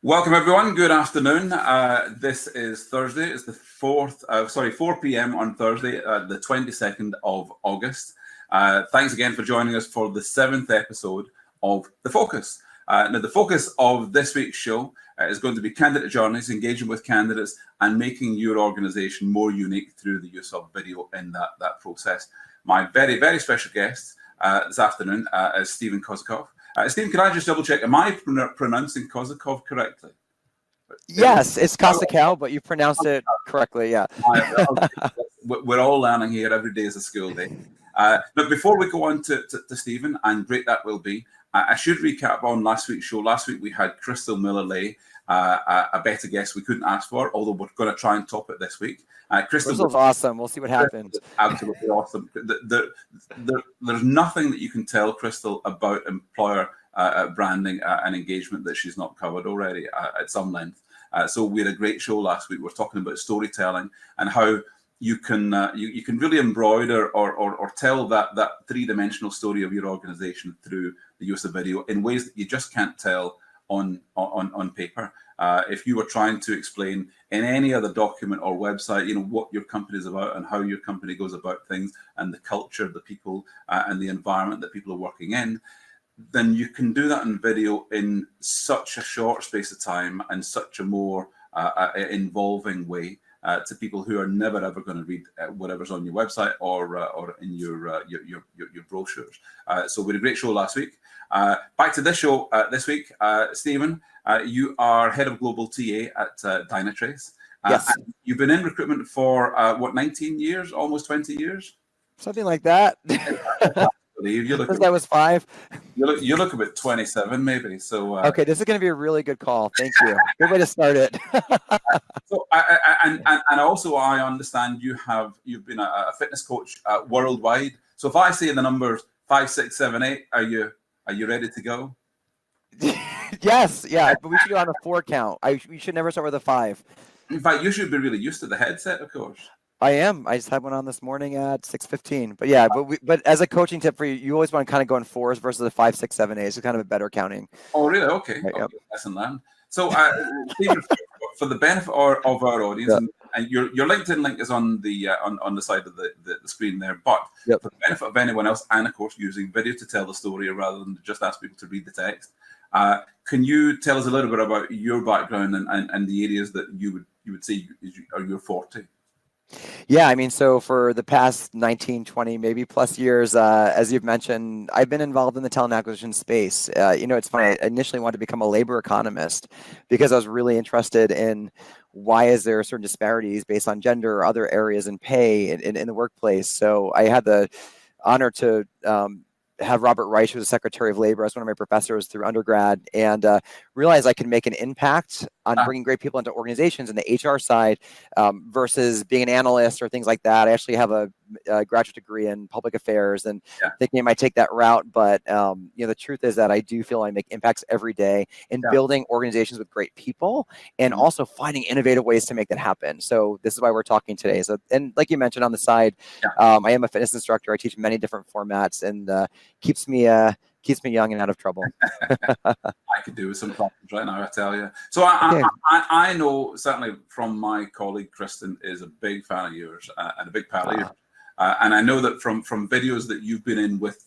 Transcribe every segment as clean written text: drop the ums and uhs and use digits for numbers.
Welcome everyone. Good afternoon. This is Thursday. It's the 4 p.m. on Thursday, the 22nd of August. Thanks again for joining us for the 7th episode of The Focus. Now, the focus of this week's show is going to be candidate journeys, engaging with candidates, and making your organization more unique through the use of video in that process. My very, very special guest this afternoon is Steven Kosakow. Steve, can I just double check? Am I pronouncing Kosakow correctly? Yes, it's Kosakow, but you pronounced it correctly. Yeah. We're all learning here. Every day is a school day. But before we go on to Stephen, and great that will be, I should recap on last week's show. Last week we had Crystal Miller-Lay, a better guest we couldn't ask for, although we're going to try and top it this week. Crystal's awesome. We'll see what happens. Absolutely awesome. There's nothing that you can tell Crystal about employer branding and engagement that she's not covered already at some length. So we had a great show last week. We're talking about storytelling and how you can really embroider or tell that three-dimensional story of your organization through the use of video in ways that you just can't tell on paper. If you were trying to explain in any other document or website, what your company is about and how your company goes about things and the culture, the people, and the environment that people are working in, then you can do that in video in such a short space of time and such a more involving way to people who are never ever going to read whatever's on your website or in your brochures. So we had a great show last week. Back to this show this week, Stephen. You are head of global TA at Dynatrace. Yes. You've been in recruitment for 19 years, almost 20 years? Something like that. You look that was 5. You look about 27, maybe. So okay, this is going to be a really good call. Thank you. Good way to start it. So, and also, I understand you've been a fitness coach worldwide. So, if I say the numbers 5, 6, 7, 8, are you ready to go? Yes, yeah, but we should go on a 4 count. We should never start with a 5. In fact, you should be really used to the headset, of course. I am. I just had one on this morning at 6:15. But yeah, but as a coaching tip for you, you always want to kind of go in 4s versus the 5, 6, 7, 8. It's kind of a better counting. Oh, really? Okay. Right, okay. Lesson learned. So, Stephen, for the benefit of our audience, and your LinkedIn link is on the side of the screen there. But for the benefit of anyone else, and of course using video to tell the story rather than just ask people to read the text, can you tell us a little bit about your background and the areas that you would say are your forte? Yeah, I mean, so for the past 19, 20, maybe plus years, as you've mentioned, I've been involved in the talent acquisition space. It's funny, I initially wanted to become a labor economist because I was really interested in why is there certain disparities based on gender or other areas in pay in the workplace. So I had the honor to have Robert Reich, who was the Secretary of Labor, as one of my professors through undergrad, and realized I could make an impact on bringing great people into organizations in the HR side versus being an analyst or things like that. I actually have a graduate degree in public affairs and thinking I might take that route. But, the truth is that I do feel I make impacts every day in building organizations with great people and also finding innovative ways to make that happen. So this is why we're talking today. So, and like you mentioned on the side, I am a fitness instructor. I teach many different formats and keeps me young and out of trouble. I could do with some problems right now, I tell you. So I know certainly from my colleague Kristen is a big fan of yours and a big pal of yours. And I know that from videos that you've been in with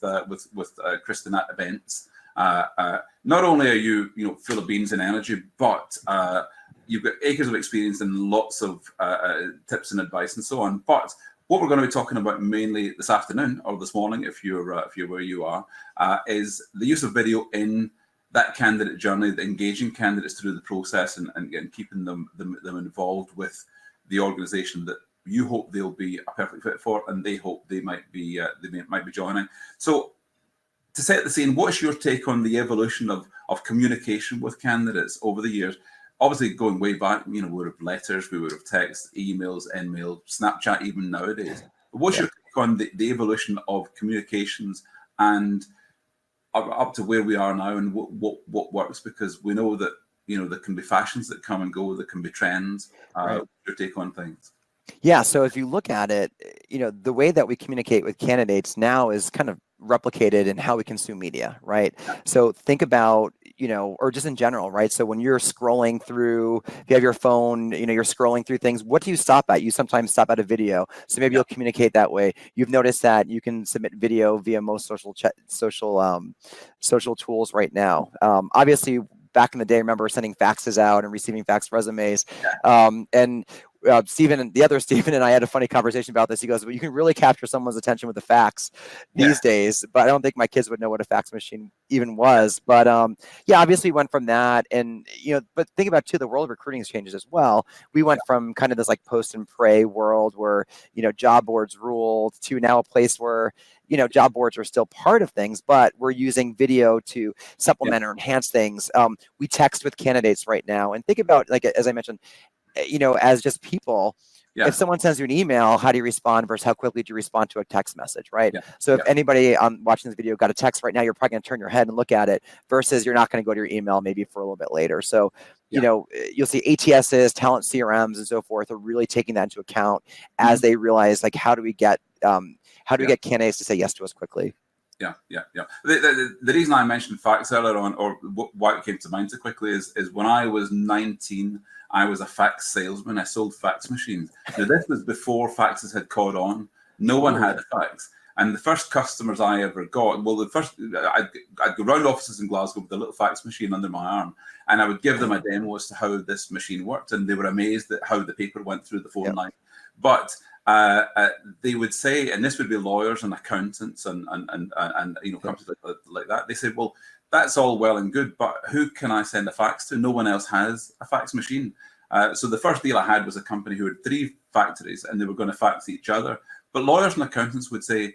Kristen at events, not only are you full of beans and energy, but you've got acres of experience and lots of tips and advice and so on. But what we're going to be talking about mainly this afternoon or this morning, if you're where you are, is the use of video in that candidate journey, the engaging candidates through the process, and again keeping them involved with the organisation that you hope they'll be a perfect fit for, and they hope they might be joining. So, to set the scene, what's your take on the evolution of communication with candidates over the years? Obviously, going way back, we would have letters, we would have texts, emails, InMail, Snapchat, even nowadays. But what's your take on the evolution of communications and up to where we are now, and what works? Because we know that there can be fashions that come and go, there can be trends. What's your take on things? Yeah, so if you look at it, the way that we communicate with candidates now is kind of replicated in how we consume media, right? So think about, or just in general, right? So when you're scrolling through, if you have your phone, you're scrolling through things, what do you stop at? You sometimes stop at a video. So maybe you'll communicate that way. You've noticed that you can submit video via most social tools right now. Obviously, back in the day, I remember sending faxes out and receiving fax resumes. And the other Steven and I had a funny conversation about this. He goes, well, you can really capture someone's attention with a fax these days, but I don't think my kids would know what a fax machine even was. But obviously we went from that. And, but think about too, the world of recruiting has changed as well. We went from kind of this like post and pray world where, job boards ruled to now a place where, job boards are still part of things, but we're using video to supplement or enhance things. We text with candidates right now. And think about, like, as I mentioned, as just people, if someone sends you an email, how do you respond versus how quickly do you respond to a text message, right? So if anybody watching this video got a text right now, you're probably going to turn your head and look at it versus you're not going to go to your email maybe for a little bit later. So, you'll see ATSs, talent CRMs, and so forth are really taking that into account as they realize, like, how do we get candidates to say yes to us quickly? Yeah. The reason I mentioned fax earlier on, or why it came to mind so quickly, is when I was 19, I was a fax salesman. I sold fax machines. Now, this was before faxes had caught on. No one had a fax. And the first customers I ever got, I'd go round offices in Glasgow with a little fax machine under my arm, and I would give them a demo as to how this machine worked, and they were amazed at how the paper went through the phone line. But they would say, and this would be lawyers and accountants and companies like that. They said, well, that's all well and good, but who can I send a fax to? No one else has a fax machine. So the first deal I had was a company who had 3 factories, and they were going to fax each other. But lawyers and accountants would say,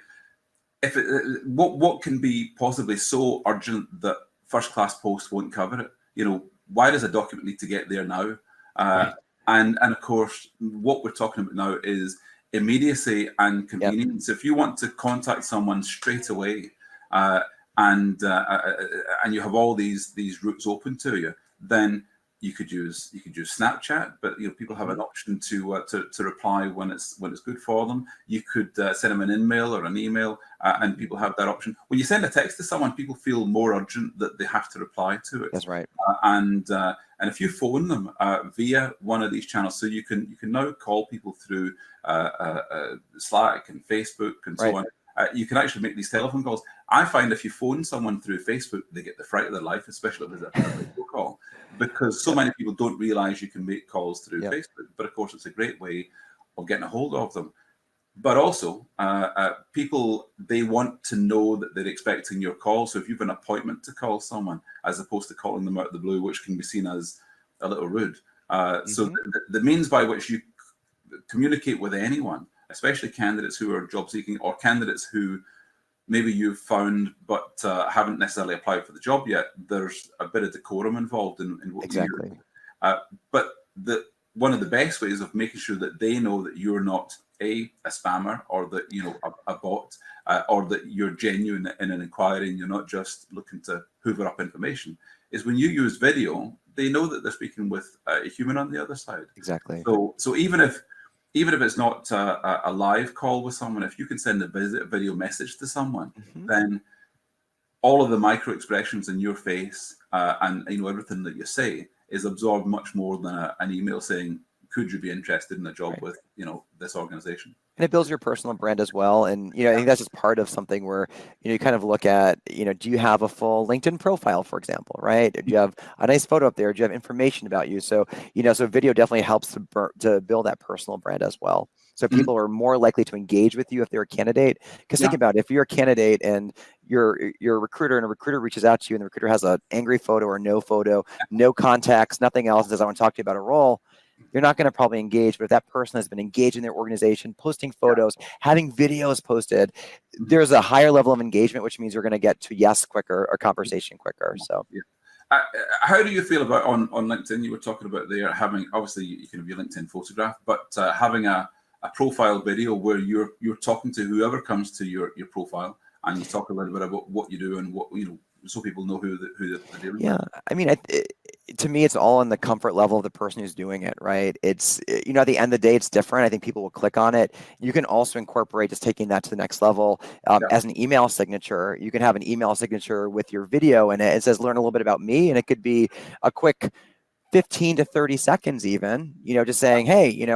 what can be possibly so urgent that first class post won't cover it? Why does a document need to get there now? And of course, what we're talking about now is immediacy and convenience. If you want to contact someone straight away, and you have all these routes open to you, then you could use Snapchat, but people have an option to reply when it's good for them. You could send them an email or an email, and people have that option. When you send a text to someone, people feel more urgent that they have to reply to it. That's right. And if you phone them via one of these channels, so you can now call people through Slack and Facebook and so on. You can actually make these telephone calls. I find if you phone someone through Facebook, they get the fright of their life, especially if it's a video call, because so many people don't realize you can make calls through Facebook. But of course, it's a great way of getting a hold of them. But also, people, they want to know that they're expecting your call. So if you've an appointment to call someone, as opposed to calling them out of the blue, which can be seen as a little rude. So the means by which you communicate with anyone, especially candidates who are job seeking or candidates who maybe you've found but haven't necessarily applied for the job yet, there's a bit of decorum involved in what you do. But one of the best ways of making sure that they know that you're not a spammer, or that a bot, or that you're genuine in an inquiry and you're not just looking to hoover up information, is when you use video, they know that they're speaking with a human on the other side. Exactly. So even if it's not a live call with someone, if you can send a video message to someone, then all of the micro expressions in your face and everything that you say is absorbed much more than an email saying, could you be interested in a job with this organization? And it builds your personal brand as well. And I think that's just part of something where you kind of look at, do you have a full LinkedIn profile, for example, right? Do you have a nice photo up there? Do you have information about you? So so video definitely helps to build that personal brand as well. So people are more likely to engage with you if they're a candidate. Because think about it, if you're a candidate and you're a recruiter, and a recruiter reaches out to you, and the recruiter has an angry photo or no photo, no context, nothing else, says, I want to talk to you about a role, you're not going to probably engage. But if that person has been engaged in their organization, posting photos, having videos posted, there's a higher level of engagement, which means you're going to get to yes quicker or conversation quicker. So how do you feel about on LinkedIn? You were talking about there having, obviously you can have your LinkedIn photograph, but having a profile video where you're talking to whoever comes to your profile, and you talk a little bit about what you do and what, so people know who they're dealing Yeah, with. I mean, to me, it's all in the comfort level of the person who's doing it, right? It's, at the end of the day, it's different. I think people will click on it. You can also incorporate just taking that to the next level as an email signature. You can have an email signature with your video in it. It says, learn a little bit about me. And it could be a quick 15 to 30 seconds even, just saying, hey,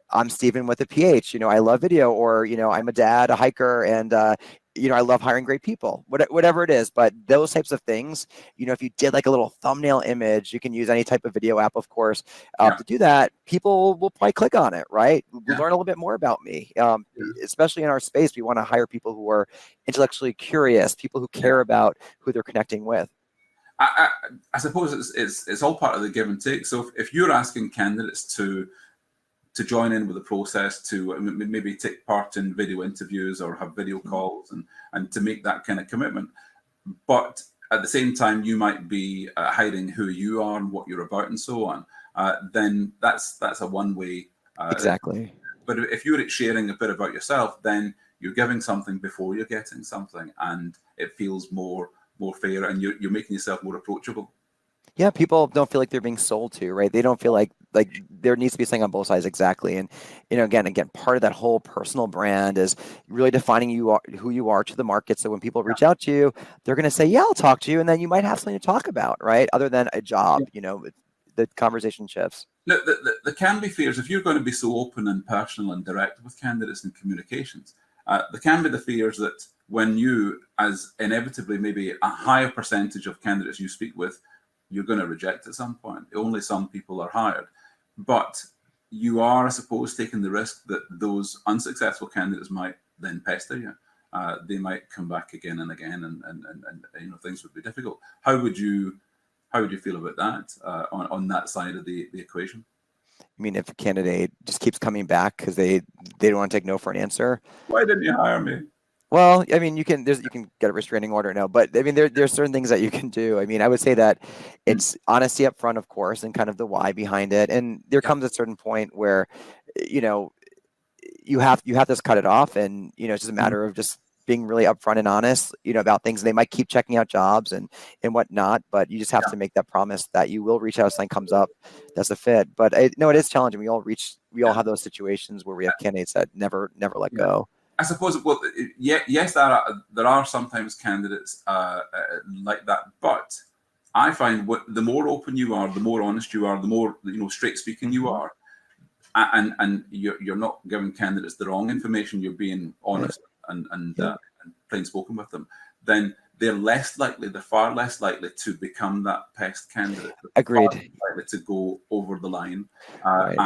I'm Steven with a PH, I love video, or, I'm a dad, a hiker, and, I love hiring great people, whatever it is. But those types of things, if you did like a little thumbnail image, you can use any type of video app, of course, to do that. People will probably click on it, right? Learn a little bit more about me. Especially in our space, we want to hire people who are intellectually curious, people who care about who they're connecting with. I suppose it's all part of the give and take. So if you're asking candidates to join in with the process, to maybe take part in video interviews or have video calls, and to make that kind of commitment, but at the same time you might be hiding who you are and what you're about and so on, then that's a one-way. Exactly. But if you're sharing a bit about yourself, then you're giving something before you're getting something, and it feels more fair, and you're making yourself more approachable. Yeah, people don't feel like they're being sold to, right? They don't feel like there needs to be something on both sides, exactly. And again, part of that whole personal brand is really defining who you are to the market. So when people reach out to you, they're going to say, "Yeah, I'll talk to you," and then you might have something to talk about, right? Other than a job, the conversation shifts. Now, there can be fears if you're going to be so open and personal and direct with candidates and communications. There can be the fears that when you, as inevitably maybe a higher percentage of candidates you speak with, you're going to reject at some point. Only some people are hired. But you are, I suppose, taking the risk that those unsuccessful candidates might then pester you. They might come back again and again, and things would be difficult. How would you feel about that on that side of the equation? I mean, if a candidate just keeps coming back because they don't want to take no for an answer. Why didn't you hire me? Well, I mean, you can get a restraining order now, but I mean, there's certain things that you can do. I mean, I would say that it's honesty up front, of course, and kind of the why behind it. And there comes a certain point where, you have to just cut it off, and it's just a matter of just being really upfront and honest, about things. They might keep checking out jobs and whatnot, but you just have to make that promise that you will reach out if something comes up that's a fit. But it is challenging. We all have those situations where we have candidates that never let go. I suppose, well, yes, there are sometimes candidates like that, but I find the more open you are, the more honest you are, the more straight speaking you are, and you're not giving candidates the wrong information. You're being honest and plain spoken with them. Then they're far less likely to become that pest candidate. Agreed. Far less likely to go over the line, Right.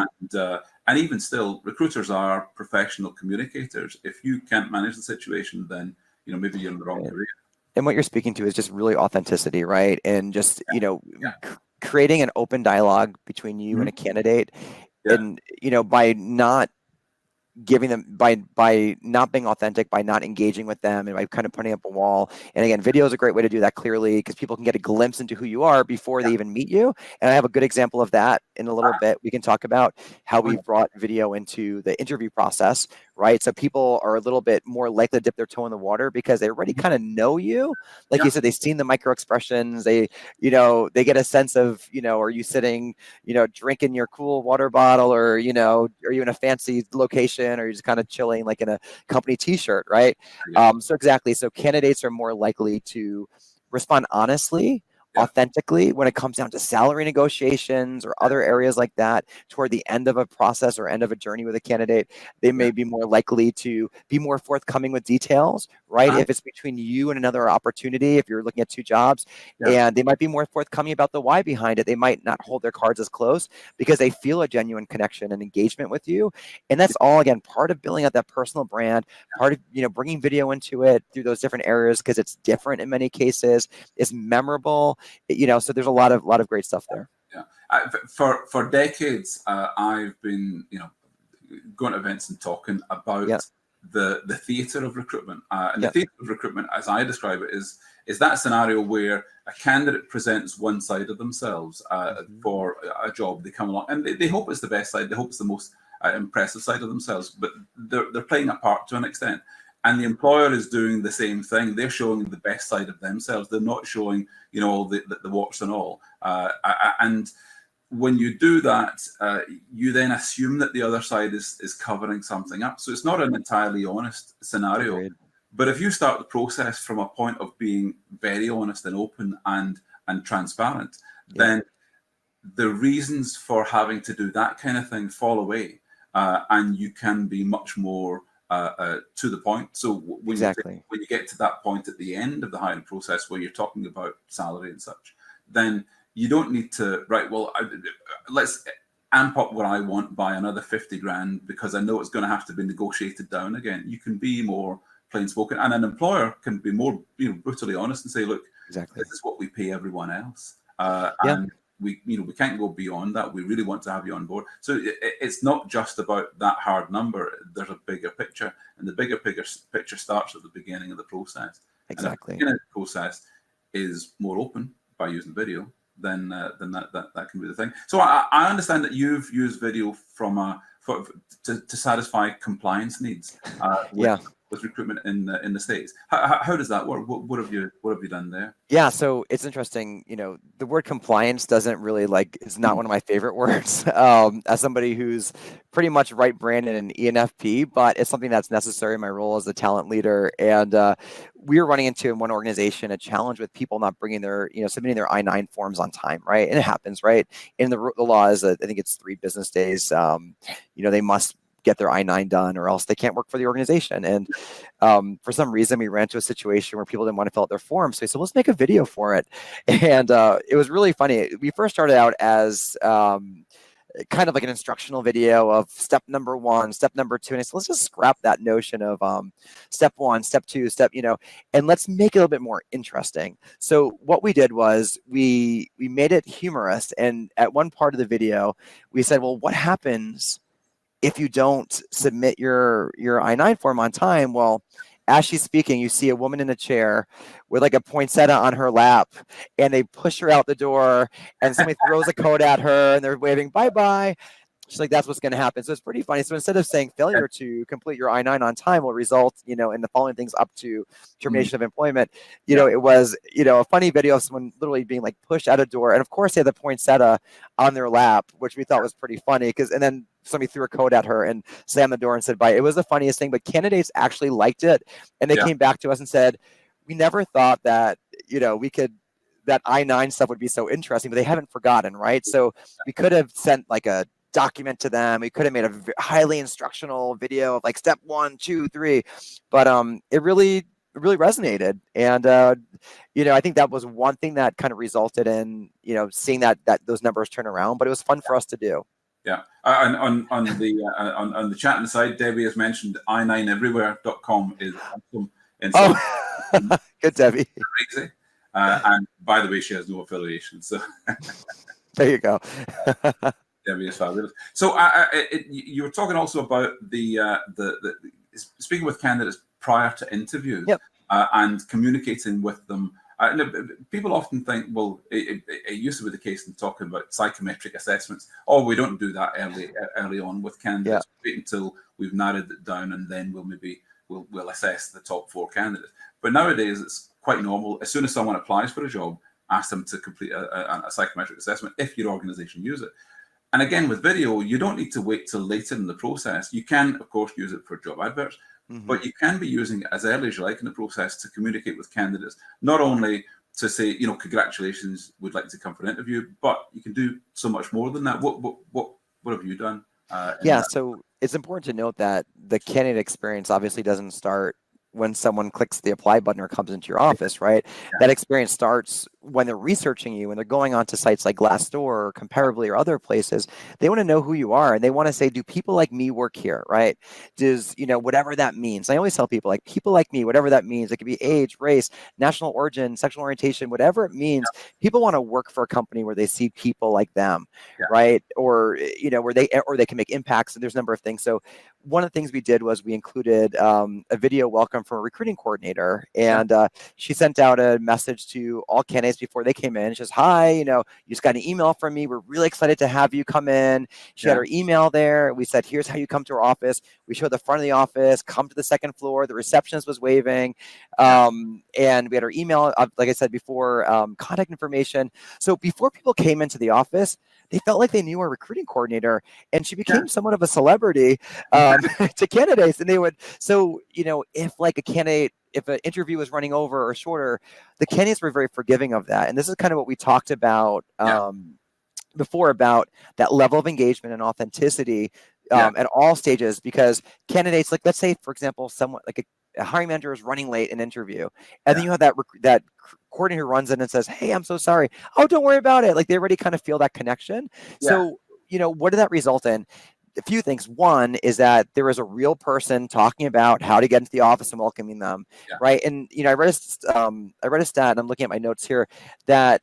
and even still, recruiters are professional communicators. If you can't manage the situation, then maybe you're in the wrong career. And what you're speaking to is just really authenticity, right? And just creating an open dialogue between you and a candidate, and by not giving them, by not being authentic, by not engaging with them, and by kind of putting up a wall. And again, video is a great way to do that, clearly, because people can get a glimpse into who you are before they even meet you. And I have a good example of that in a little bit. We can talk about how we brought video into the interview process, right? So people are a little bit more likely to dip their toe in the water because they already kind of know you. Like you said, they've seen the micro expressions. They get a sense of, are you sitting, drinking your cool water bottle, or, are you in a fancy location, or you're just kind of chilling like in a company t-shirt, right? So exactly. So candidates are more likely to respond honestly, authentically, when it comes down to salary negotiations or other areas like that toward the end of a process or end of a journey with a candidate. They may be more likely to be more forthcoming with details, right? If it's between you and another opportunity, if you're looking at two jobs, and they might be more forthcoming about the why behind it. They might not hold their cards as close because they feel a genuine connection and engagement with you. And that's all, again, part of building out that personal brand, part of, bringing video into it through those different areas, because it's different in many cases, it's memorable. So there's a lot of great stuff there. For decades, I've been going to events and talking about the theatre of recruitment, and the theatre of recruitment, as I describe it, is that scenario where a candidate presents one side of themselves for a job. They come along and they hope it's the best side. They hope it's the most impressive side of themselves, but they're playing a part to an extent. and the employer is doing the same thing. They're showing the best side of themselves. They're not showing, all the warts and all. And when you do that, you then assume that the other side is covering something up. So it's not an entirely honest scenario. Agreed. But if you start the process from a point of being very honest and open and transparent, then the reasons for having to do that kind of thing fall away, and you can be much more to the point. So when you get to that point at the end of the hiring process where you're talking about salary and such, then you don't need to, let's amp up what I want by another 50 grand because I know it's going to have to be negotiated down again. You can be more plain spoken, and an employer can be more brutally honest and say, look, this is what we pay everyone else, and we can't go beyond that. We really want to have you on board. So it's not just about that hard number. There's a bigger picture, and the bigger picture starts at the beginning of the process. Exactly. And if the beginning of the process is more open by using video, then that can be the thing. So I understand that you've used video to satisfy compliance needs. With recruitment in the States. How does that work? What have you done there? Yeah, so it's interesting. The word compliance doesn't really is not one of my favorite words. As somebody who's pretty much right branded in ENFP, but it's something that's necessary in my role as a talent leader. And we were running into in one organization a challenge with people not bringing their submitting their I-9 forms on time, right? And it happens, right? In the law is I think it's 3 business days. They must get their I-9 done or else they can't work for the organization. And for some reason, we ran into a situation where people didn't want to fill out their forms. So we said, let's make a video for it. And it was really funny. We first started out as kind of like an instructional video of step number 1, step number 2. And I said, let's just scrap that notion of step 1, step 2, and let's make it a little bit more interesting. So what we did was we made it humorous. And at one part of the video, we said, well, what happens if you don't submit your I-9 form on time? Well, as she's speaking, you see a woman in a chair with a poinsettia on her lap, and they push her out the door, and somebody throws a coat at her, and they're waving bye-bye. She's like, that's what's going to happen. So it's pretty funny. So instead of saying failure to complete your I-9 on time will result, in the following things up to termination of employment, it was, a funny video of someone literally being pushed out a door. And of course, they had the poinsettia on their lap, which we thought was pretty funny and then somebody threw a coat at her and slammed the door and said bye. It was the funniest thing, but candidates actually liked it. And they came back to us and said, we never thought that, that I-9 stuff would be so interesting, but they haven't forgotten, right? So we could have sent a document to them. We could have made a highly instructional video of step 1, 2, 3, but it really resonated. And I think that was one thing that kind of resulted in seeing that those numbers turn around. But it was fun for us to do. Yeah, on the chat inside, Debbie has mentioned i9everywhere.com is awesome. Good, Debbie. Crazy. And by the way, she has no affiliation, so there you go. Debbie is fabulous. So you were talking also about the speaking with candidates prior to interviews, and communicating with them. People often think, well, it used to be the case in talking about psychometric assessments. Oh, we don't do that early on with candidates. Wait until we've narrowed it down, and then we'll assess the top 4 candidates. But nowadays, it's quite normal. As soon as someone applies for a job, ask them to complete a psychometric assessment if your organization use it. And again, with video, you don't need to wait till later in the process. You can, of course, use it for job adverts, but you can be using it as early as you like in the process to communicate with candidates, not only to say, congratulations, we'd like to come for an interview, but you can do so much more than that. What have you done? So it's important to note that the candidate experience obviously doesn't start when someone clicks the apply button or comes into your office, right? That experience starts when they're researching you, when they're going onto sites like Glassdoor or Comparably or other places. They want to know who you are, and they want to say, do people like me work here, right? Does, whatever that means. I always tell people, people like me, whatever that means. It could be age, race, national origin, sexual orientation, whatever it means. People want to work for a company where they see people like them, right? Or, where they can make impacts, and there's a number of things. So one of the things we did was we included a video welcome come from a recruiting coordinator, and she sent out a message to all candidates before they came in. She says, "Hi, you just got an email from me. We're really excited to have you come in." She had her email there. We said, "Here's how you come to our office." We showed the front of the office. Come to the second floor. The receptionist was waving, and we had her email. Like I said before, contact information. So before people came into the office, they felt like they knew our recruiting coordinator, and she became somewhat of a celebrity to candidates. And they would, if like a candidate, if an interview was running over or shorter, the candidates were very forgiving of that. And this is kind of what we talked about before, about that level of engagement and authenticity at all stages, because candidates, like, let's say, for example, someone like a hiring manager is running late in an interview, and then you have that coordinator runs in and says, "Hey, I'm so sorry." "Oh, don't worry about it." Like, they already kind of feel that connection. So, what did that result in? A few things. One is that there was a real person talking about how to get into the office and welcoming them, right? And I read a stat, and I'm looking at my notes here, that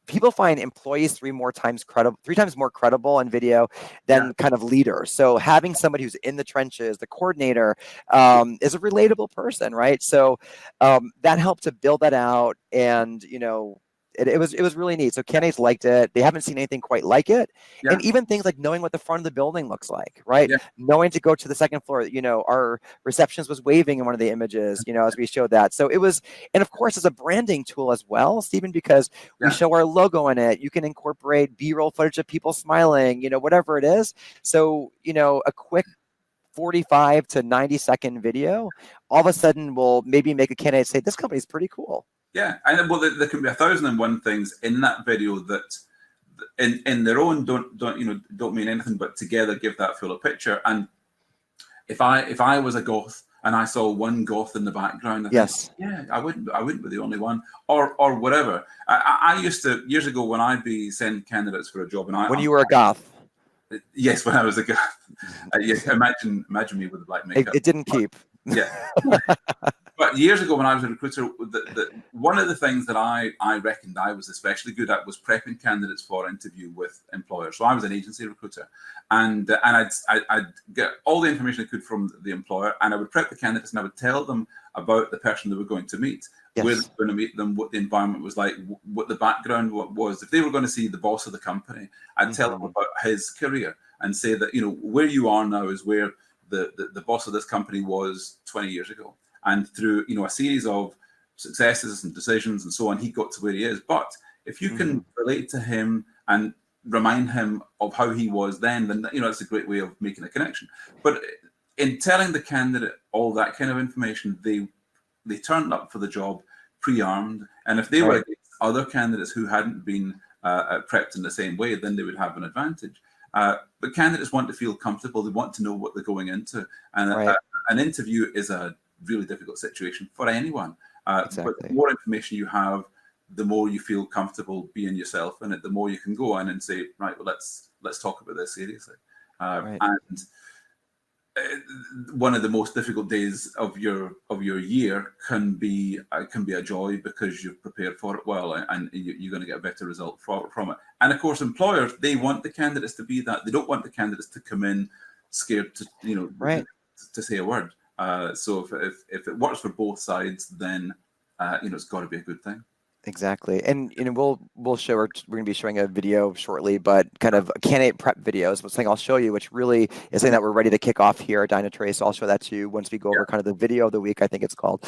people find employees three times more credible in video than kind of leaders. So having somebody who's in the trenches, the coordinator, is a relatable person, right? So that helped to build that out, and it was really neat. So candidates liked it. They haven't seen anything quite like it. And even things like knowing what the front of the building looks like, right? Knowing to go to the second floor. Our receptionist was waving in one of the images, as we showed that. So it was, and of course, as a branding tool as well, Stephen, because we show our logo in it. You can incorporate B-roll footage of people smiling, whatever it is. So, a quick 45 to 90-second video all of a sudden will maybe make a candidate say, "This company's pretty cool." Yeah, and well, there can be 1,001 things in that video that, in their own, don't mean anything, but together give that fuller picture. And if I was a goth and I saw one goth in the background, I think, I wouldn't be the only one, or whatever. I used to, years ago, when I'd be sending candidates for a job, and when you were a goth. Yes, when I was a goth. Yes, imagine me with the black makeup. It didn't keep. Yeah. But years ago, when I was a recruiter, one of the things that I reckoned I was especially good at was prepping candidates for interview with employers. So I was an agency recruiter, and I'd get all the information I could from the employer, and I would prep the candidates, and I would tell them about the person they were going to meet, where they were going to meet them, what the environment was like, what the background was. If they were going to see the boss of the company, I'd tell them about his career and say that, where you are now is where the boss of this company was 20 years ago. And through, a series of successes and decisions and so on, he got to where he is. But if you can relate to him and remind him of how he was then it's a great way of making a connection. But in telling the candidate all that kind of information, they turned up for the job pre-armed. And if they were against other candidates who hadn't been prepped in the same way, then they would have an advantage. But candidates want to feel comfortable. They want to know what they're going into. And an interview is a really difficult situation for anyone. But the more information you have, the more you feel comfortable being yourself in it, the more you can go in and say, right, well, let's talk about this seriously. And one of the most difficult days of your year can be a joy, because you've prepared for it well, and you're going to get a better result from it. And of course, employers, they want the candidates to be that. They don't want the candidates to come in scared to to say a word. So if it works for both sides, then it's got to be a good thing. Exactly. And we'll show, we're going to be showing a video shortly, but kind of candidate prep videos, something I'll show you, which really is something that we're ready to kick off here at Dynatrace. So I'll show that to you once we go over kind of the video of the week, I think it's called.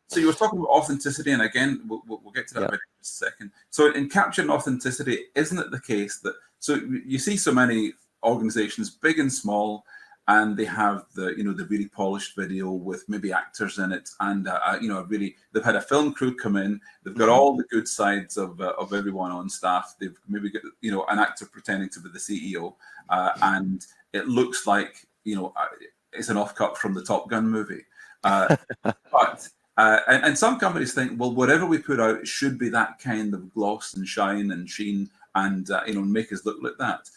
So you were talking about authenticity, and again, we'll get to that in just a second. So in capturing authenticity, isn't it the case that, so you see so many organizations, big and small, and they have the really polished video with maybe actors in it, and they've had a film crew come in, they've got all the good sides of everyone on staff, they've maybe got an actor pretending to be the CEO, and it looks like it's an offcut from the Top Gun movie, but and some companies think, well, whatever we put out should be that kind of gloss and shine and sheen, and make us look like that.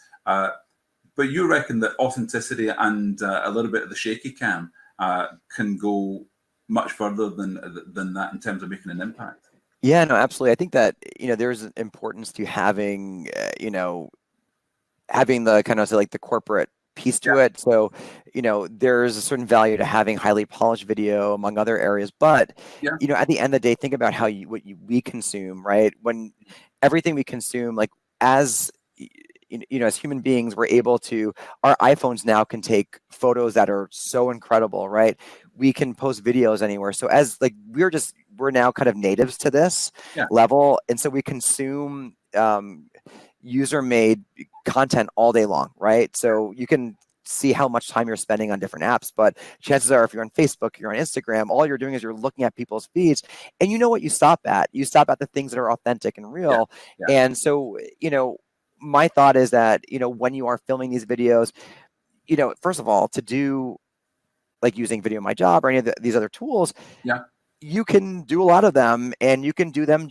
But you reckon that authenticity and a little bit of the shaky cam can go much further than that in terms of making an impact? Yeah, no, absolutely. I think that there's an importance to having having the kind of like the corporate piece to it. So, there's a certain value to having highly polished video among other areas. But, at the end of the day, think about how we consume, right? When everything we consume, like as as human beings, we're able to, our iPhones now can take photos that are so incredible, right? We can post videos anywhere. So as like, we're now kind of natives to this level. And so we consume user-made content all day long, right? So you can see how much time you're spending on different apps, but chances are if you're on Facebook, you're on Instagram, all you're doing is you're looking at people's feeds, and what you stop at. You stop at the things that are authentic and real. And so, my thought is that, when you are filming these videos, first of all, to do like using Video My Job or any of these other tools, you can do a lot of them, and you can do them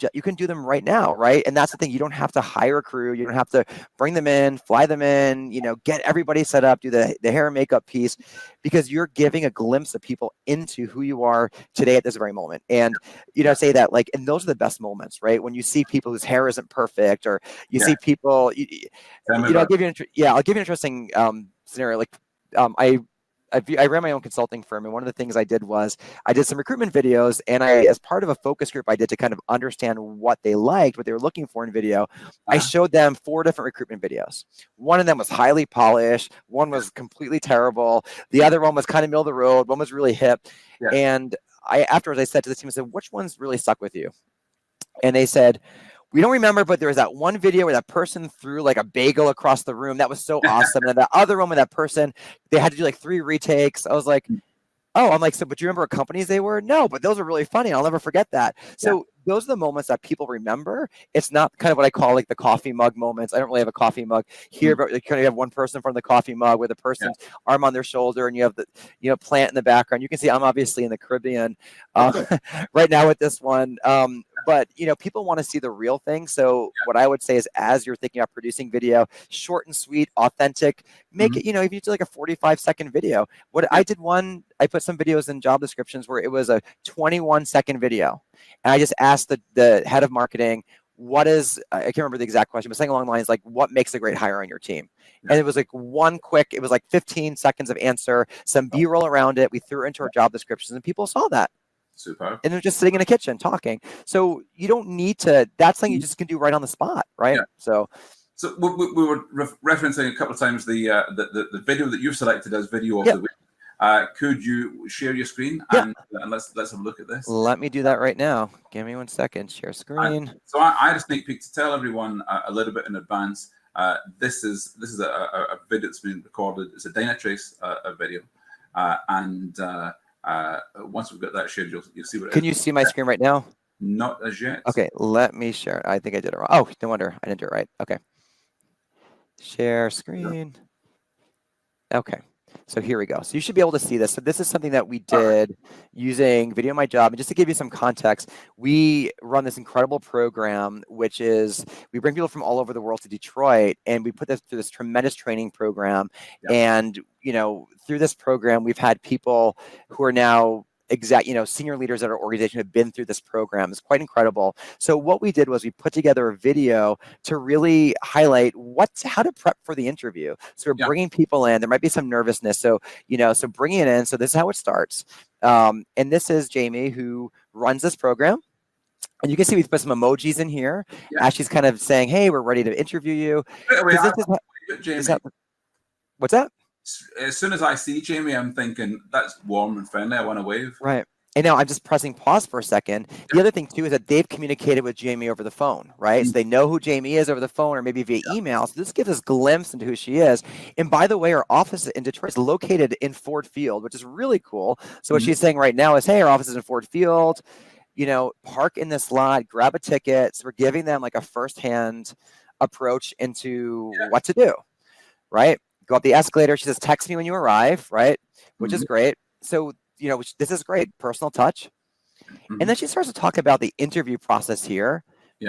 right now, right? And that's the thing. You don't have to hire a crew. You don't have to bring them in, fly them in, get everybody set up, do the hair and makeup piece, because you're giving a glimpse of people into who you are today at this very moment. And, say that like, and those are the best moments, right? When you see people whose hair isn't perfect, or you see people, I'll give you an interesting scenario. Like, I ran my own consulting firm, and one of the things I did was I did some recruitment videos, and as part of a focus group I did to kind of understand what they liked, what they were looking for in video, I showed them 4 different recruitment videos. One of them was highly polished, one was completely terrible, the other one was kind of middle of the road, one was really hip. And afterwards I said to the team, I said, which ones really stuck with you? And they said, we don't remember, but there was that one video where that person threw like a bagel across the room. That was so awesome. And that other one with that person, they had to do like 3 retakes. I was like, oh, I'm like, so, but do you remember what companies they were? No, but those are really funny. I'll never forget that. So those are the moments that people remember. It's not kind of what I call like the coffee mug moments. I don't really have a coffee mug here, but you kind of have one person in front of the coffee mug with a person's arm on their shoulder, and you have the plant in the background. You can see I'm obviously in the Caribbean right now with this one. But people want to see the real thing. So what I would say is, as you're thinking about producing video, short and sweet, authentic, make it, if you do like a 45-second video. I did I put some videos in job descriptions where it was a 21-second video. And I just asked the head of marketing, I can't remember the exact question, but something along the lines like, what makes a great hire on your team? And it was like it was like 15 seconds of answer, some B-roll around it. We threw it into our job descriptions, and people saw that. Super. And they're just sitting in a kitchen talking. So you don't need to, that's something you just can do right on the spot, right? So we were referencing a couple of times the video that you've selected as video of the week. Could you share your screen and let's have a look at this? Let me do that right now. Give me 1 second. Share screen. So I had a sneak peek to tell everyone a little bit in advance. This is a video that's been recorded. It's a Dynatrace video, and once we've got that shared, you'll see what it is. Can you see my screen right now? Not as yet. Okay, let me share. I think I did it wrong. Oh, no wonder I didn't do it right. Okay. Share screen. Okay. So here we go. So you should be able to see this. So this is something that we did using Video My Job. And just to give you some context, we run this incredible program, which is we bring people from all over the world to Detroit, and we put this through this tremendous training program. And, through this program, we've had people who are now senior leaders at our organization have been through this program. It's quite incredible. So what we did was we put together a video to really highlight how to prep for the interview. So we're bringing people in. There might be some nervousness. So, so bringing it in. So this is how it starts. And this is Jamie, who runs this program. And you can see we've put some emojis in here as she's kind of saying, hey, we're ready to interview you. What's that? As soon as I see Jamie, I'm thinking that's warm and friendly. I want to wave. Right. And now I'm just pressing pause for a second. The other thing too is that they've communicated with Jamie over the phone, right? So they know who Jamie is over the phone or maybe via email. So this gives us a glimpse into who she is. And by the way, our office in Detroit is located in Ford Field, which is really cool. So what she's saying right now is, hey, our office is in Ford Field. Park in this lot, grab a ticket. So we're giving them like a firsthand approach into what to do, right? Go up the escalator. She says, text me when you arrive, right? Which is great. So, this is great. Personal touch. And then she starts to talk about the interview process here.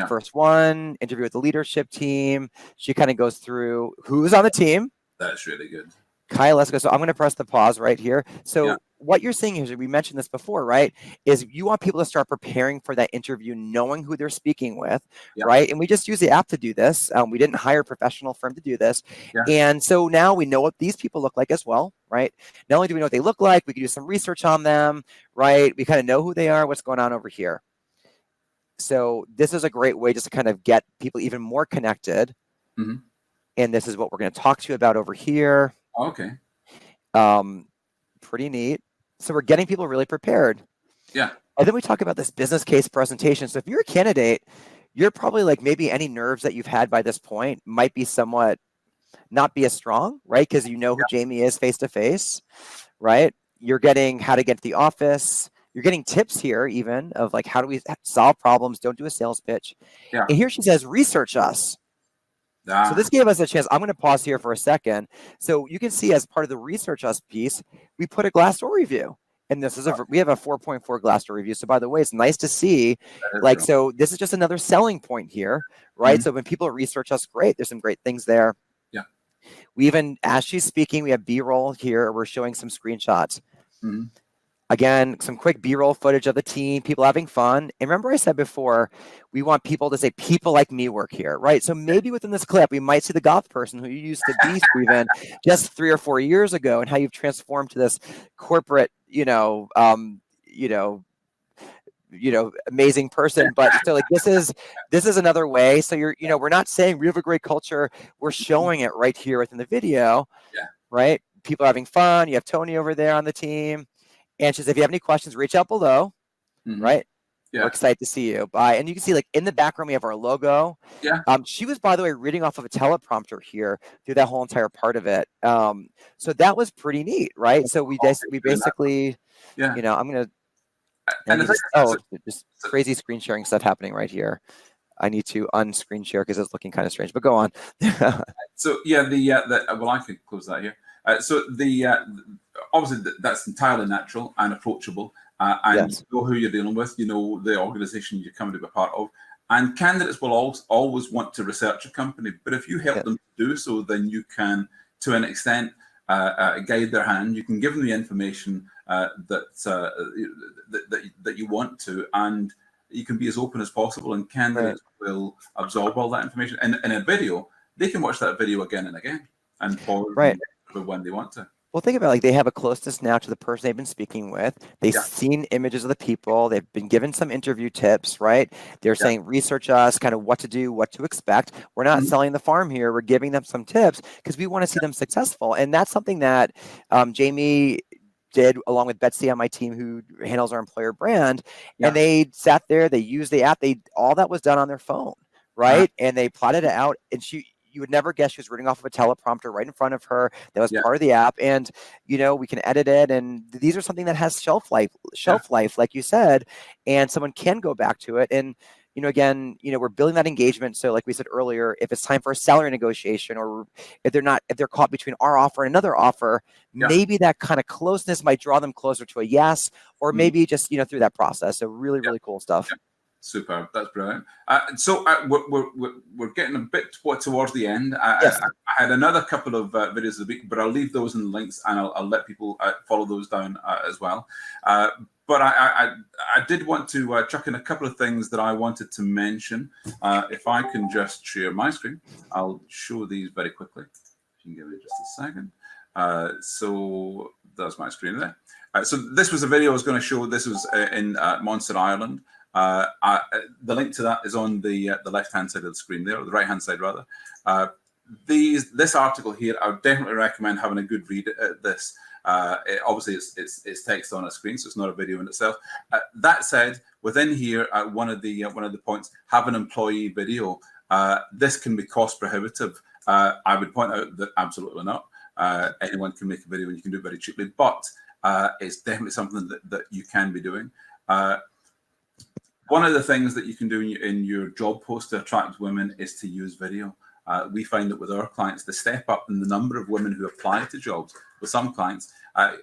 First one, interview with the leadership team. She kind of goes through who's on the team. That's really good. Kyle, let's go. So I'm going to press the pause right here. So what you're saying is, we mentioned this before, right? Is you want people to start preparing for that interview, knowing who they're speaking with, right? And we just use the app to do this. We didn't hire a professional firm to do this. And so now we know what these people look like as well, right? Not only do we know what they look like, we can do some research on them, right? We kind of know who they are, what's going on over here. So this is a great way just to kind of get people even more connected. And this is what we're going to talk to you about over here. Okay. Pretty neat. So we're getting people really prepared. Yeah. And then we talk about this business case presentation. So if you're a candidate, you're probably like, maybe any nerves that you've had by this point might be somewhat not be as strong, right? Because you know who Jamie is face to face, right? You're getting how to get to the office. You're getting tips here even of like, how do we solve problems? Don't do a sales pitch. Yeah. And here she says, research us. So this gave us a chance. I'm going to pause here for a second. So you can see, as part of the research us piece, we put a Glassdoor review. And this is we have a 4.4 Glassdoor review. So by the way, it's nice to see, like, so this is just another selling point here, right? So when people research us, great. There's some great things there. Yeah. We even, as she's speaking, we have B-roll here. We're showing some screenshots. Again, some quick B-roll footage of the team, people having fun. And remember I said before, we want people to say, people like me work here, right? So maybe within this clip, we might see the golf person who you used to be, Steven, just 3 or 4 years ago, and how you've transformed to this corporate, amazing person. But so like, this is another way. So we're not saying we have a great culture. We're showing it right here within the video, right? People having fun. You have Tony over there on the team. And she says, if you have any questions, reach out below, right? Yeah. We're excited to see you. Bye. And you can see, like, in the background, we have our logo. Yeah. She was, by the way, reading off of a teleprompter here through that whole entire part of it. So that was pretty neat, right? So we basically, I'm going to, just crazy screen sharing stuff happening right here. I need to unscreen share because it's looking kind of strange, but go on. So yeah, well, I could close that here. So obviously that's entirely natural and approachable, and you know who you're dealing with, you know the organization you're coming to be a part of, and candidates will always want to research a company, but if you help them to do so, then you can, to an extent, guide their hand. You can give them the information that you want to, and you can be as open as possible, and candidates will absorb all that information. And in a video, they can watch that video again and again and forward when they want to. Well, think about it, like, they have a closeness now to the person they've been speaking with. They've seen images of the people. They've been given some interview tips, right? They're saying, research us, kind of what to do, what to expect. We're not selling the farm here. We're giving them some tips because we want to see them successful. And that's something that Jamie did along with Betsy on my team, who handles our employer brand. And they sat there, they used the app. All that was done on their phone, right? And they plotted it out. And you would never guess she was reading off of a teleprompter right in front of her. That was part of the app. And, we can edit it. And these are something that has shelf life, like you said, and someone can go back to it. And, again, we're building that engagement. So like we said earlier, if it's time for a salary negotiation, or if they're caught between our offer and another offer, maybe that kind of closeness might draw them closer to a yes, or maybe just, through that process. So really, really cool stuff. Superb. That's brilliant. So we're getting a bit towards the end. I had another couple of videos of the week, but I'll leave those in the links, and I'll let people follow those down as well. But I did want to chuck in a couple of things that I wanted to mention. If I can just share my screen, I'll show these very quickly. If you can give me just a second. So there's my screen there. So this was a video I was going to show. This was in Munster, Ireland. The link to that is on the left-hand side of the screen there, or the right-hand side rather. This article here, I would definitely recommend having a good read at this. Obviously, it's text on a screen, so it's not a video in itself. That said, within here, one of the points, have an employee video. This can be cost prohibitive. I would point out that absolutely not. Anyone can make a video, and you can do it very cheaply, but it's definitely something that you can be doing. One of the things that you can do in your job post to attract women is to use video. We find that with our clients, the step up in the number of women who apply to jobs with some clients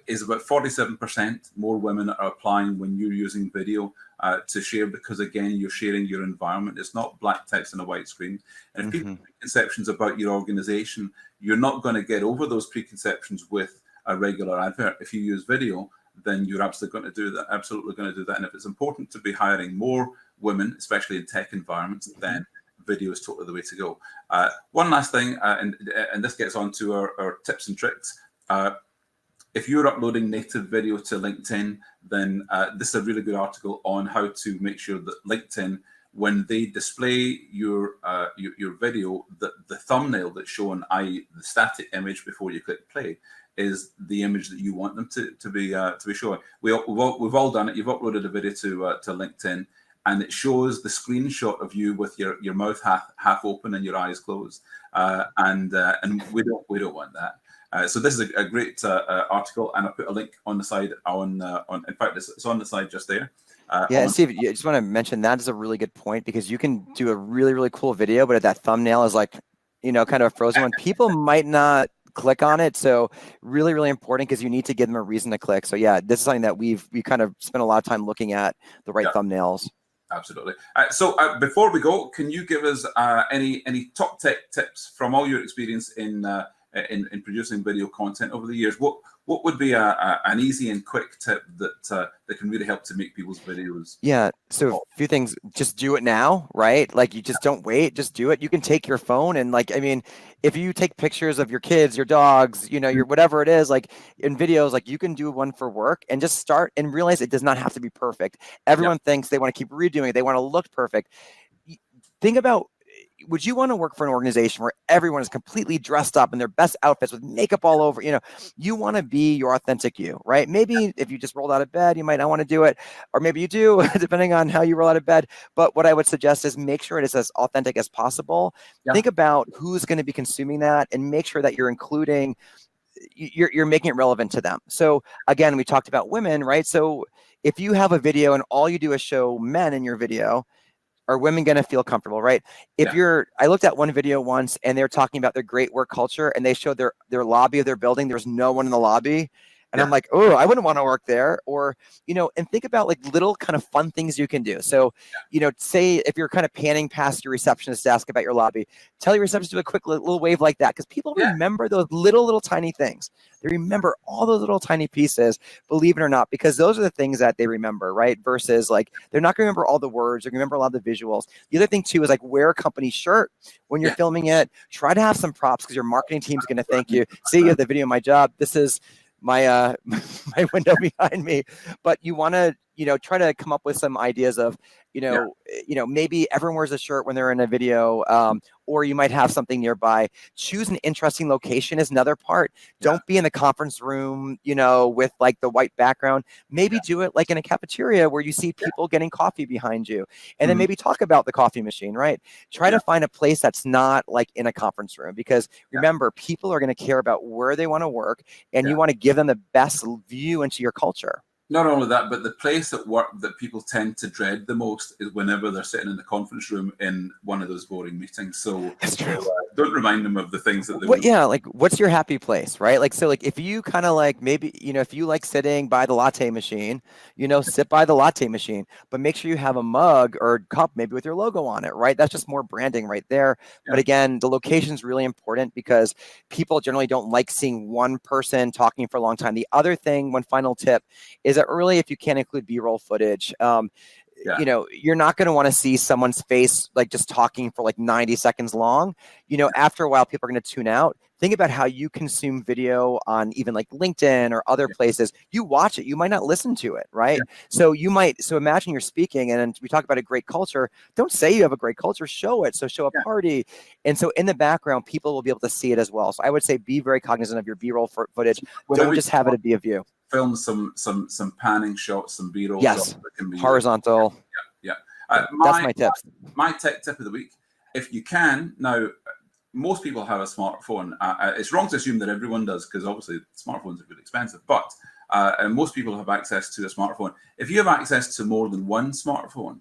is about 47% more women are applying when you're using video to share, because again, you're sharing your environment. It's not black text on a white screen. And if people have preconceptions about your organization, you're not going to get over those preconceptions with a regular advert. If you use video, then you're absolutely going to do that. Absolutely going to do that. And if it's important to be hiring more women, especially in tech environments, then video is totally the way to go. One last thing, and this gets on to our tips and tricks. If you're uploading native video to LinkedIn, then this is a really good article on how to make sure that LinkedIn, when they display your video, the thumbnail that's shown, i.e. the static image before you click play, is the image that you want them to be showing. We've all done it. You've uploaded a video to LinkedIn, and it shows the screenshot of you with your mouth half open and your eyes closed, and we don't want that. So this is a great article, and I put a link on the side on in fact it's on the side just there. Yeah, Steve, I just want to mention that is a really good point, because you can do a really, really cool video, but if that thumbnail is like, kind of a frozen one, people might not click on it. So really, really important, because you need to give them a reason to click. So yeah, this is something that we kind of spent a lot of time looking at the right thumbnails. Absolutely. So before we go, can you give us any top tech tips from all your experience in producing video content over the years? What would be an easy and quick tip that can really help to make people's videos? Yeah, so a few things. Just do it now, right? Like, you just don't wait, just do it. You can take your phone and, like, I mean, if you take pictures of your kids, your dogs, your whatever it is, like in videos, like you can do one for work and just start and realize it does not have to be perfect. Everyone thinks they want to keep redoing it. They want to look perfect. Think about, would you want to work for an organization where everyone is completely dressed up in their best outfits with makeup all over? You want to be your authentic you, right? Maybe if you just rolled out of bed, you might not want to do it, or maybe you do, depending on how you roll out of bed. But what I would suggest is make sure it is as authentic as possible. Think about who's going to be consuming that, and make sure that you're including, you're making it relevant to them. So again, we talked about women, right? So if you have a video and all you do is show men in your video, are women going to feel comfortable, right? I looked at one video once, and they were talking about their great work culture, and they showed their lobby of their building. There's no one in the lobby. And I'm like, oh, I wouldn't want to work there. Or, and think about like little kind of fun things you can do. So, say if you're kind of panning past your receptionist desk about your lobby, tell your receptionist to do a quick little wave like that. Because people remember those little tiny things. They remember all those little tiny pieces, believe it or not, because those are the things that they remember, right? Versus like, they're not going to remember all the words. They're going to remember a lot of the visuals. The other thing too is like, wear a company shirt when you're filming it. Try to have some props, because your marketing team's going to thank you. See, you have the video of my job. This is my my window behind me. But you want to try to come up with some ideas of maybe everyone wears a shirt when they're in a video, or you might have something nearby. Choose an interesting location is another part. Don't be in the conference room with like the white background. Maybe do it like in a cafeteria where you see people getting coffee behind you, and then maybe talk about the coffee machine, right? Try to find a place that's not like in a conference room, because remember, people are going to care about where they want to work, and you want to give them the best view into your culture. Not only that, but the place at work that people tend to dread the most is whenever they're sitting in the conference room in one of those boring meetings. So that's true. Don't remind them of the things that they like what's your happy place, right? Like, so like if you kind of like, maybe, if you like sitting by the latte machine, sit by the latte machine, but make sure you have a mug or cup maybe with your logo on it, right? That's just more branding right there. But again, the location is really important, because people generally don't like seeing one person talking for a long time. The other thing, one final tip, is that really, if you can't include B-roll footage, you're not going to want to see someone's face like just talking for like 90 seconds long. After a while, people are going to tune out. Think about how you consume video on even like LinkedIn or other places. You watch it, you might not listen to it, right? So imagine you're speaking, and we talk about a great culture. Don't say you have a great culture, show it. So show a party. And so in the background, people will be able to see it as well. So I would say be very cognizant of your B-roll footage. Don't just have it be a view. Film some panning shots, some B-roll. Yes, that can be horizontal. That's my tips. My tech tip of the week: if you can now, most people have a smartphone. It's wrong to assume that everyone does, because obviously smartphones are really expensive. But and most people have access to a smartphone. If you have access to more than one smartphone,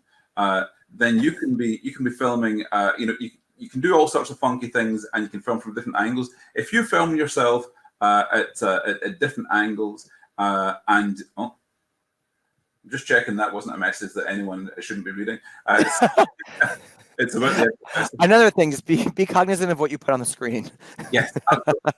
then you can be filming. You can do all sorts of funky things, and you can film from different angles. If you film yourself at different angles. I'm just checking that wasn't a message that anyone shouldn't be reading. It's about another thing is be cognizant of what you put on the screen. Yes, absolutely.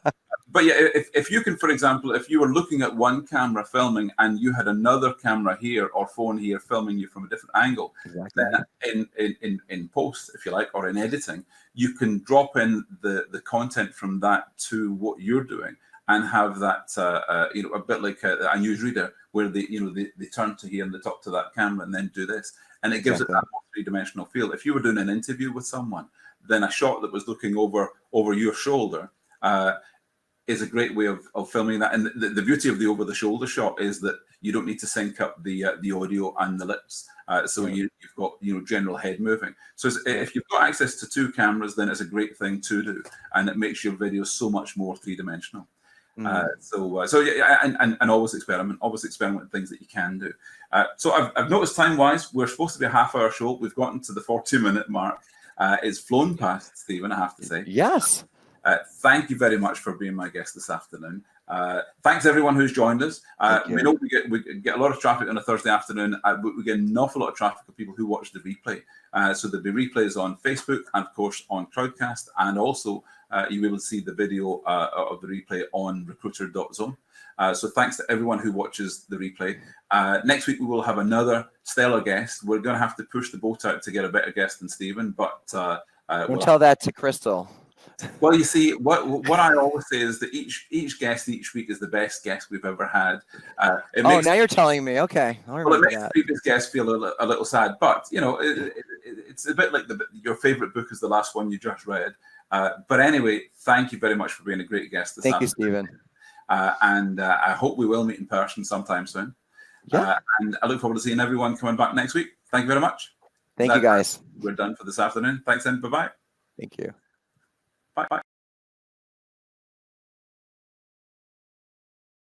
But yeah, if you can, for example, if you were looking at one camera filming and you had another camera here or phone here filming you from a different angle, Exactly. then in post, if you like, or in editing, you can drop in the content from that to what you're doing and have that, a bit like a newsreader where they turn to here and they talk to that camera and then do this. And it gives it that more three-dimensional feel. If you were doing an interview with someone, then a shot that was looking over your shoulder is a great way of filming that. And the beauty of the over-the-shoulder shot is that you don't need to sync up the audio and the lips. So you've got general head moving. So if you've got access to two cameras, then it's a great thing to do, and it makes your video so much more three-dimensional. So yeah, and always experiment with things that you can do. So I've noticed time-wise, we're supposed to be a half-hour show. We've gotten to the 40-minute mark. It's flown past, Stephen, I have to say. Yes. Thank you very much for being my guest this afternoon. Thanks everyone who's joined us. We know we get a lot of traffic on a Thursday afternoon. We get an awful lot of traffic of people who watch the replay. So there'll be replays on Facebook and of course on Crowdcast, and also you'll be able to see the video of the replay on recruiter.zone. So thanks to everyone who watches the replay. Next week we will have another stellar guest. We're going to have to push the boat out to get a better guest than Stephen, but don't tell that to Crystal. Well, you see, what I always say is that each guest each week is the best guest we've ever had. Now you're telling me. Okay, well, it makes the previous guest feel a little sad, but it's a bit like your favorite book is the last one you just read. But anyway, thank you very much for being a great guest this afternoon. Thank you, Stephen. And I hope we will meet in person sometime soon. Yeah. And I look forward to seeing everyone coming back next week. Thank you very much. Thank you, guys. We're done for this afternoon. Thanks, then. Bye-bye. Thank you. Bye.